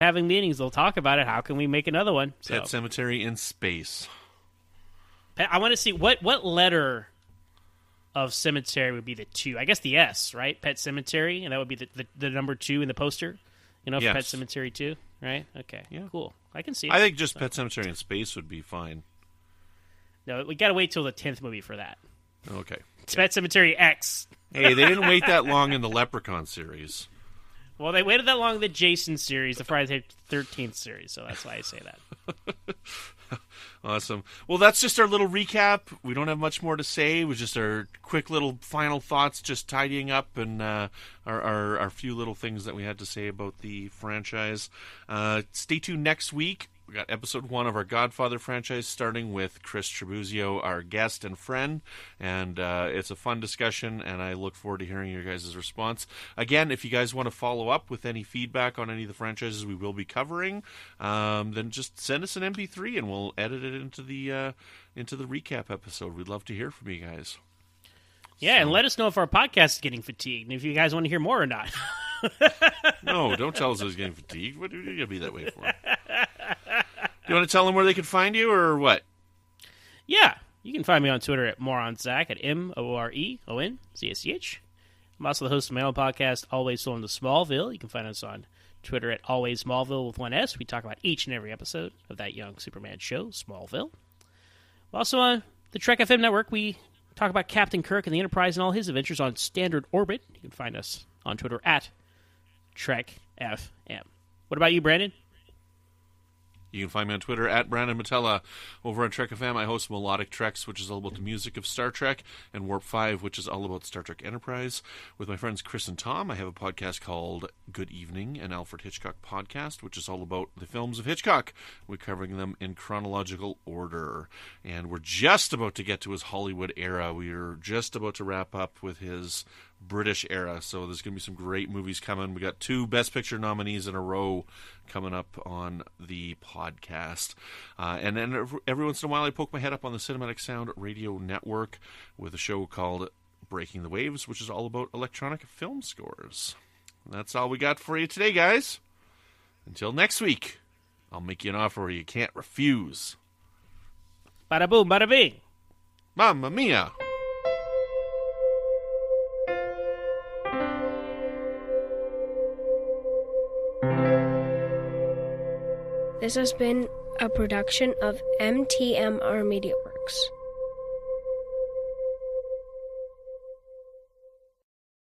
having meetings, they'll talk about it. How can we make another one? Pet Semetary in space. I want to see what letter of cemetery would be the 2. I guess the S, right? Pet Semetary, and that would be the number 2 in the poster. For Yes. Pet Semetary 2, right? Okay, Yeah. Cool. I can see it. I think just Pet Semetary in space would be fine. No, we got to wait till the 10th movie for that. Okay. It's Pet Semetary X. Hey, they didn't wait that long in the Leprechaun series. Well, they waited that long in the Jason series, the Friday the 13th series, so that's why I say that. Awesome. Well, that's just our little recap. We don't have much more to say. It was just our quick little final thoughts, just tidying up and our few little things that we had to say about the franchise. Stay tuned next week. We got episode 1 of our Godfather franchise, starting with Chris Trebuzio, our guest and friend, and it's a fun discussion, and I look forward to hearing your guys' response. Again, if you guys want to follow up with any feedback on any of the franchises we will be covering, then just send us an MP3, and we'll edit it into the recap episode. We'd love to hear from you guys. Yeah, and let us know if our podcast is getting fatigued, and if you guys want to hear more or not. No, don't tell us I was getting fatigued. What are you going to be that way for? Do you want to tell them where they can find you, or what? Yeah, you can find me on Twitter at MoronZach, at MoreonZach. I'm also the host of my own podcast, Always Soul in the Smallville. You can find us on Twitter at Always Smallville with 1 S. We talk about each and every episode of that young Superman show, Smallville. Also on the Trek FM network, we talk about Captain Kirk and the Enterprise and all his adventures on Standard Orbit. You can find us on Twitter at Trek FM. What about you, Brandon? You can find me on Twitter at Brandon Matella. Over on Trek FM, I host Melodic Treks, which is all about the music of Star Trek, and Warp 5, which is all about Star Trek Enterprise. With my friends Chris and Tom, I have a podcast called Good Evening, an Alfred Hitchcock podcast, which is all about the films of Hitchcock. We're covering them in chronological order. And we're just about to get to his Hollywood era. We're just about to wrap up with his British era, so there's going to be some great movies coming. We got 2 Best Picture nominees in a row coming up on the podcast. And then every once in a while I poke my head up on the Cinematic Sound Radio Network with a show called Breaking the Waves, which is all about electronic film scores. And that's all we got for you today, guys. Until next week, I'll make you an offer you can't refuse. Bada boom, bada bing. Mamma mia! This has been a production of MTMR Media Works.